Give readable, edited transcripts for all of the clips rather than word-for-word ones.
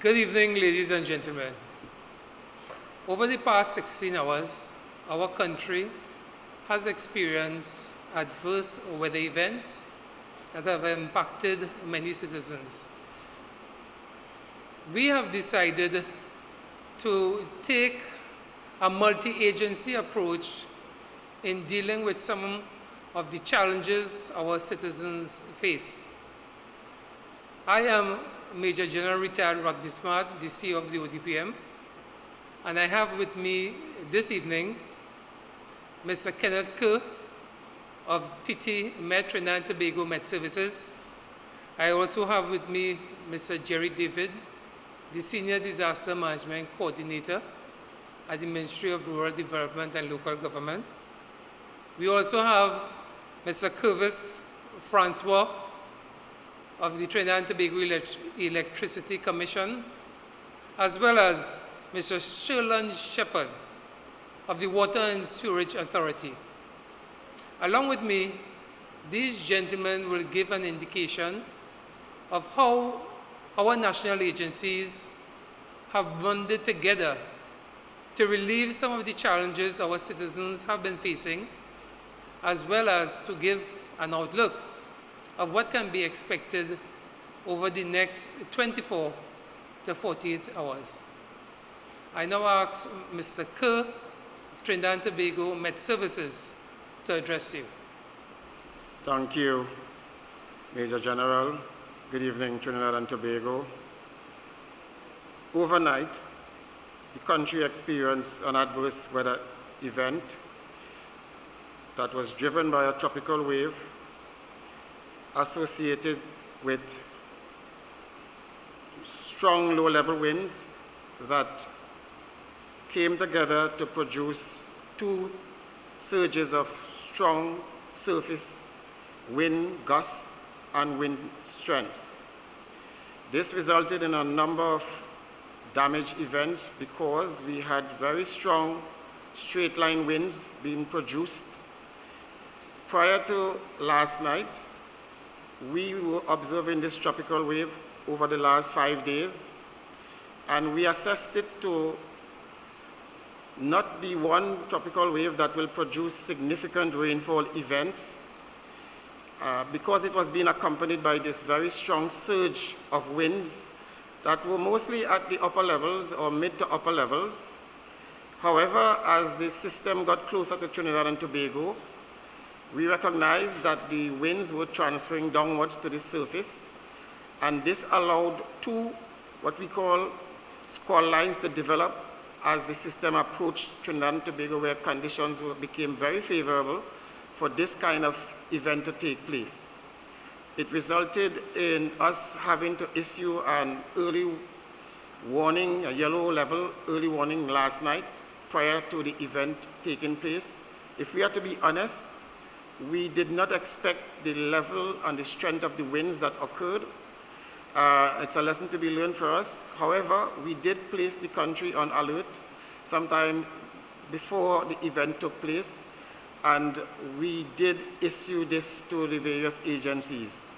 Good evening, ladies and gentlemen. Over the past 16 hours, our country has experienced adverse weather events that have impacted many citizens. We have decided to take a multi-agency approach in dealing with some of the challenges our citizens face. I am Major General Retired Rodney, the CEO of the ODPM, and I have with me this evening Mr. Kenneth Kerr of TTMS, Trinidad and Tobago Met Services. I also have with me Mr. Jerry David, the Senior Disaster Management Coordinator at the Ministry of Rural Development and Local Government. We also have Mr. Curvis, Francois, of the Trinidad and Tobago Electricity Commission, as well as Mr. Shirland Shepperd of the Water and Sewage Authority. Along with me, these gentlemen will give an indication of how our national agencies have bonded together to relieve some of the challenges our citizens have been facing, as well as to give an outlook of what can be expected over the next 24 to 48 hours. I now ask Mr. Kerr of Trinidad and Tobago Met Services to address you. Thank you, Major General. Good evening, Trinidad and Tobago. Overnight, the country experienced an adverse weather event that was driven by a tropical wave associated with strong low-level winds that came together to produce two surges of strong surface wind gusts and wind strengths. This resulted in a number of damage events because we had very strong straight-line winds being produced. Prior to last night, we were observing this tropical wave over the last 5 days, and we assessed it to not be one tropical wave that will produce significant rainfall events because it was being accompanied by this very strong surge of winds that were mostly at the upper levels or mid to upper levels. However, as the system got closer to Trinidad and Tobago, we recognized that the winds were transferring downwards to the surface, and this allowed two, what we call squall lines to develop as the system approached Trinidad and Tobago, where conditions became very favorable for this kind of event to take place. It resulted in us having to issue an early warning, a yellow level early warning last night prior to the event taking place. If we are to be honest, we did not expect the level and the strength of the winds that occurred. It's a lesson to be learned for us. However, we did place the country on alert sometime before the event took place, and we did issue this to the various agencies.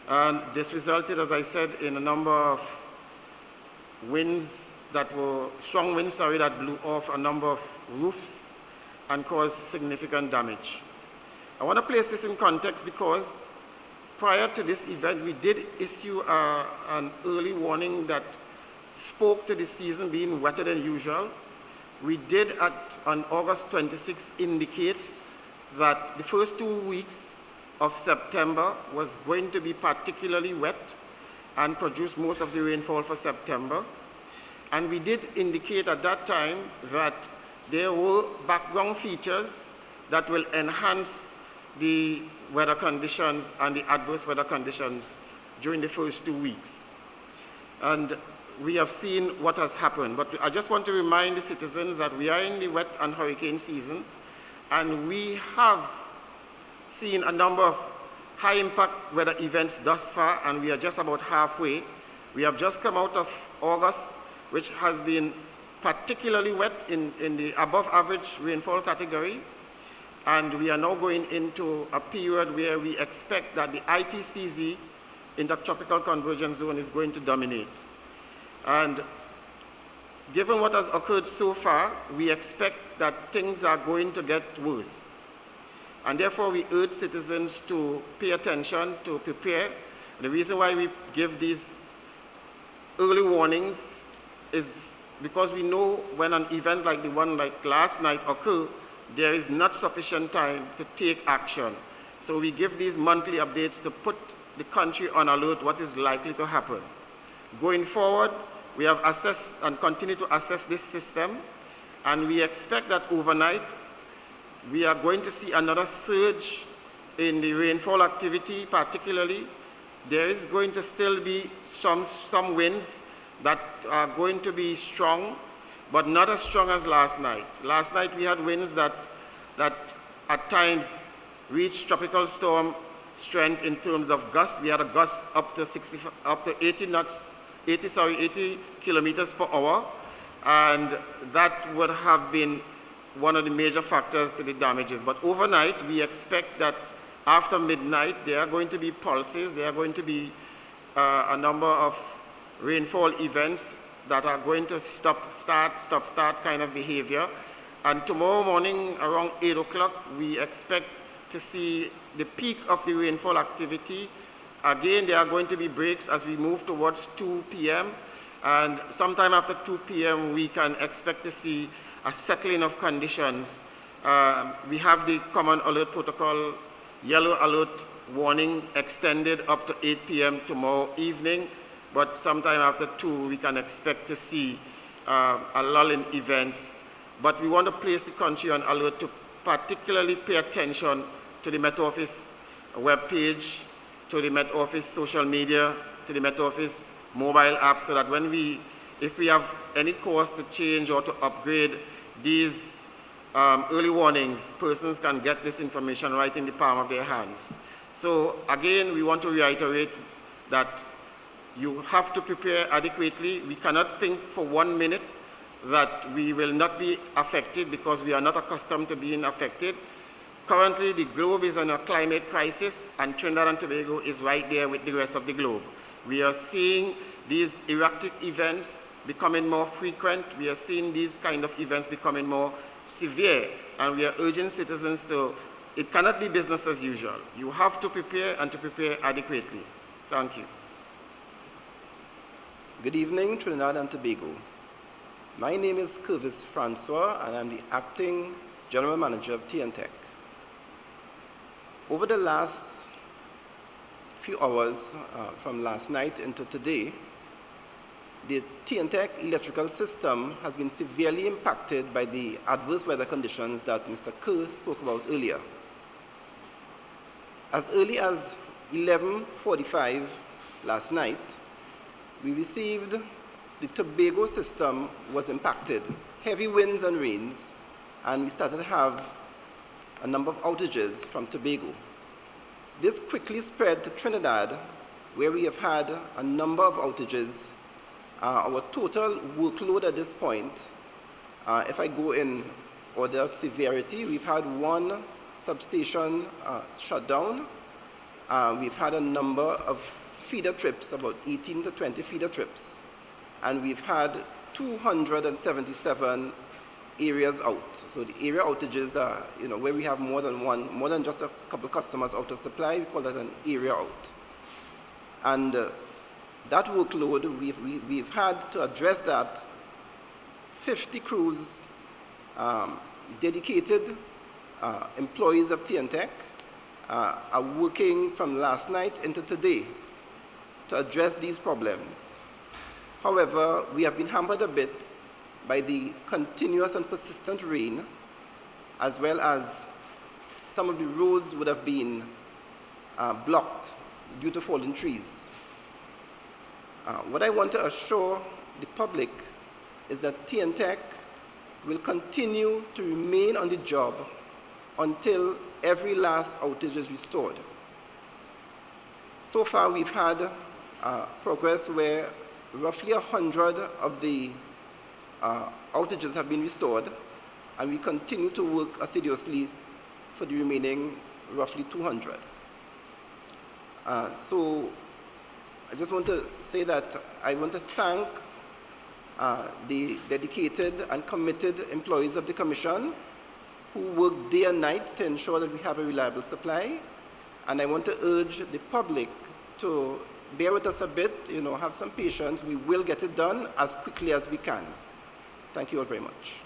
And this resulted, as I said, in a number of winds that were, strong winds, that blew off a number of roofs and caused significant damage. I want to place this in context because prior to this event, we did issue an early warning that spoke to the season being wetter than usual. We did, on August 26, indicate that the first 2 weeks of September was going to be particularly wet and produce most of the rainfall for September. And we did indicate at that time that there were background features that will enhance the weather conditions and the adverse weather conditions during the first 2 weeks. And we have seen what has happened. But I just want to remind the citizens that we are in the wet and hurricane seasons, and we have seen a number of high-impact weather events thus far, and we are just about halfway. We have just come out of August, which has been particularly wet in the above-average rainfall category. And we are now going into a period where we expect that the ITCZ, intertropical convergence zone, is going to dominate. And given what has occurred so far, we expect that things are going to get worse. And therefore, we urge citizens to pay attention, to prepare. The reason why we give these early warnings is because we know when an event like the one like last night occurred, there is not sufficient time to take action. So we give these monthly updates to put the country on alert what is likely to happen. Going forward, we have assessed and continue to assess this system, and we expect that overnight we are going to see another surge in the rainfall activity. Particularly, there is going to still be some winds that are going to be strong, but not as strong as last night. Last night we had winds that at times reached tropical storm strength in terms of gusts. We had a gust up to 80 kilometers per hour, and that would have been one of the major factors to the damages. But overnight, we expect that after midnight, there are going to be pulses, there are going to be a number of rainfall events that are going to stop-start kind of behavior. And tomorrow morning, around 8 o'clock, we expect to see the peak of the rainfall activity. Again, there are going to be breaks as we move towards 2 p.m. And sometime after 2 p.m., we can expect to see a settling of conditions. We have the Common Alert Protocol yellow alert warning extended up to 8 p.m. tomorrow evening, but sometime after 2, we can expect to see a lull in events. But we want to place the country on alert to particularly pay attention to the Met Office webpage, to the Met Office social media, to the Met Office mobile app, so that if we have any cause to change or to upgrade these early warnings, persons can get this information right in the palm of their hands. So again, we want to reiterate that you have to prepare adequately. We cannot think for 1 minute that we will not be affected, because we are not accustomed to being affected. Currently, the globe is in a climate crisis, and Trinidad and Tobago is right there with the rest of the globe. We are seeing these erratic events becoming more frequent. We are seeing these kind of events becoming more severe, and we are urging citizens to, it cannot be business as usual. You have to prepare, and to prepare adequately. Thank you. Good evening, Trinidad and Tobago. My name is Curvis Francois, and I'm the Acting General Manager of T&TEC. Over the last few hours, from last night into today, the T&TEC electrical system has been severely impacted by the adverse weather conditions that Mr. Kerr spoke about earlier. As early as 11:45 last night, we received the Tobago system was impacted, heavy winds and rains, and we started to have a number of outages from Tobago. This quickly spread to Trinidad, where we have had a number of outages. Our total workload at this point, if I go in order of severity, we've had one substation shut down. We've had a number of feeder trips, about 18 to 20 feeder trips. And we've had 277 areas out. So the area outages are, where we have more than just a couple of customers out of supply, we call that an area out. And that workload, we've had to address that. 50 crews, dedicated employees of T&TEC are working from last night into today to address these problems. However, we have been hampered a bit by the continuous and persistent rain, as well as some of the roads would have been blocked due to fallen trees. What I want to assure the public is that T&TEC will continue to remain on the job until every last outage is restored. So far, we've had progress where roughly 100 of the outages have been restored, and we continue to work assiduously for the remaining roughly 200. So I just want to say that I want to thank the dedicated and committed employees of the Commission who work day and night to ensure that we have a reliable supply. And I want to urge the public to bear with us a bit, have some patience. We will get it done as quickly as we can. Thank you all very much.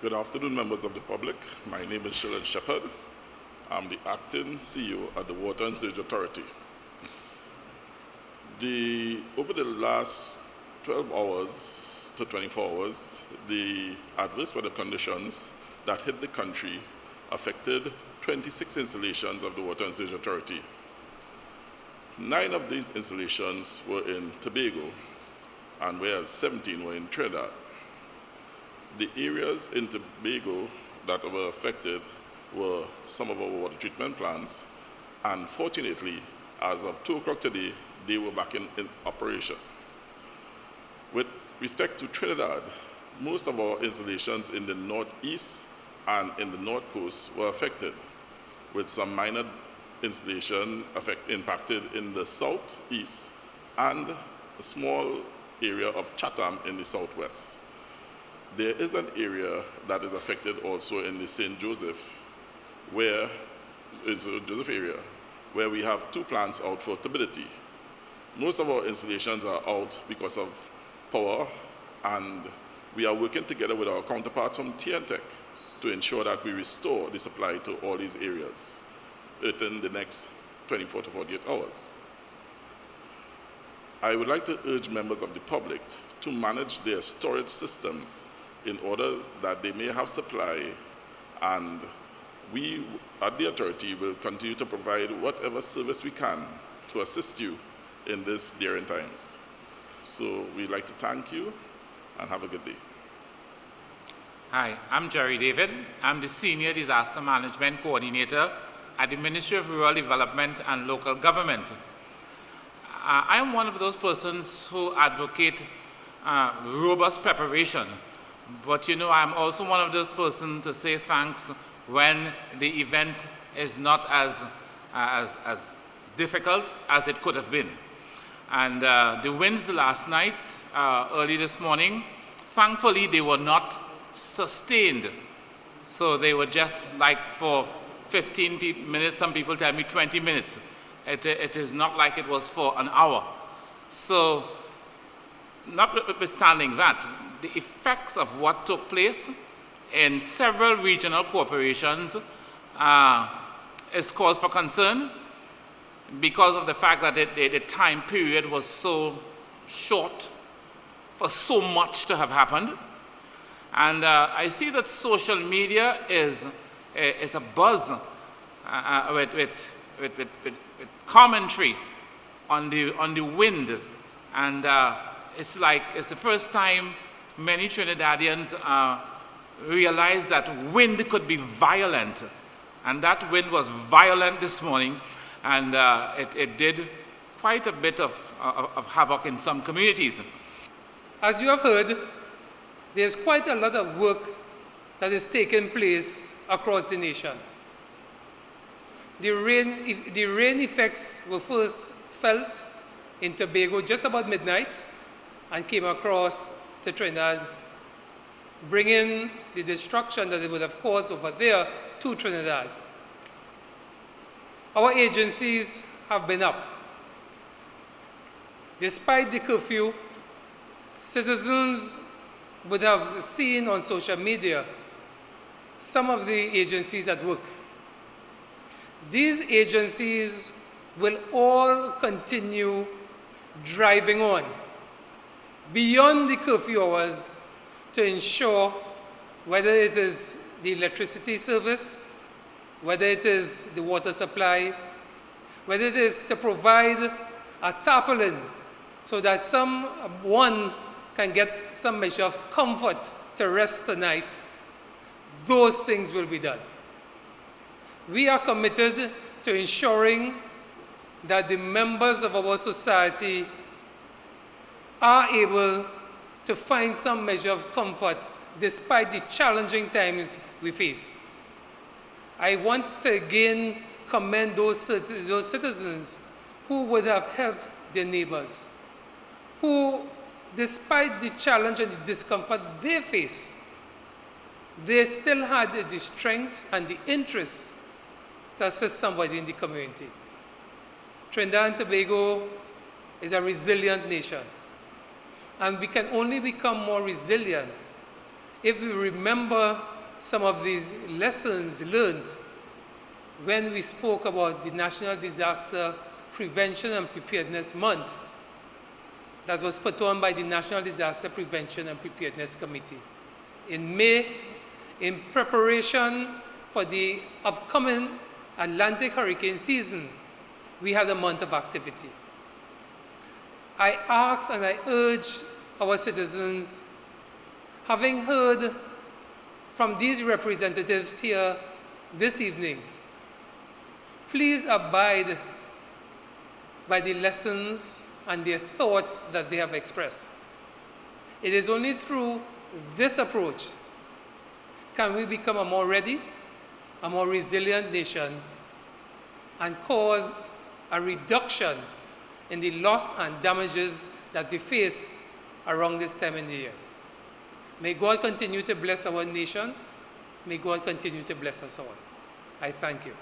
Good afternoon, members of the public. My name is Shepperd. I'm the acting CEO at the Water and Sewage Authority. Over the last 12 hours to 24 hours, the adverse weather conditions that hit the country affected 26 installations of the Water and Sewage Authority. 9 of these installations were in Tobago, and whereas 17 were in Trinidad. The areas in Tobago that were affected were some of our water treatment plants, and fortunately, as of 2 o'clock today, they were back in operation. With respect to Trinidad, most of our installations in the northeast and in the north coast were affected, with some minor installation impacted in the southeast and a small area of Chatham in the southwest. There is an area that is affected also in the St. Joseph area, where we have 2 plants out for turbidity. Most of our installations are out because of power, and we are working together with our counterparts from T&TEC to ensure that we restore the supply to all these areas within the next 24 to 48 hours. I would like to urge members of the public to manage their storage systems in order that they may have supply, and we at the authority will continue to provide whatever service we can to assist you in these daring times. So we'd like to thank you and have a good day. Hi, I'm Jerry David. I'm the Senior Disaster Management Coordinator at the Ministry of Rural Development and Local Government. I am one of those persons who advocate robust preparation. But I'm also one of those persons to say thanks when the event is not as difficult as it could have been. And the winds last night, early this morning, thankfully they were not sustained. So they were just like for 15 minutes, some people tell me 20 minutes. It is not like it was for an hour. So notwithstanding that, the effects of what took place in several regional corporations is cause for concern because of the fact that the time period was so short for so much to have happened. And I see that social media is a buzz with commentary on the wind, and it's the first time many Trinidadians realized that wind could be violent, and that wind was violent this morning, and it did quite a bit of havoc in some communities. As you have heard, there's quite a lot of work that is taking place across the nation. The rain effects were first felt in Tobago just about midnight and came across to Trinidad, bringing the destruction that it would have caused over there to Trinidad. Our agencies have been up. Despite the curfew, citizens would have seen on social media some of the agencies at work. These agencies will all continue driving on beyond the curfew hours to ensure whether it is the electricity service, whether it is the water supply, whether it is to provide a tarpaulin so that someone can get some measure of comfort to rest tonight. Those things will be done. We are committed to ensuring that the members of our society are able to find some measure of comfort despite the challenging times we face. I want to again commend those citizens who would have helped their neighbors, who despite the challenge and the discomfort they face, they still had the strength and the interest to assist somebody in the community. Trinidad and Tobago is a resilient nation, and we can only become more resilient if we remember some of these lessons learned when we spoke about the National Disaster Prevention and Preparedness Month that was put on by the National Disaster Prevention and Preparedness Committee. In May, in preparation for the upcoming Atlantic hurricane season, we had a month of activity. I ask and I urge our citizens, having heard from these representatives here this evening, please abide by the lessons and their thoughts that they have expressed. It is only through this approach can we become a more ready, a more resilient nation, and cause a reduction in the loss and damages that we face around this time in the year. May God continue to bless our nation. May God continue to bless us all. I thank you.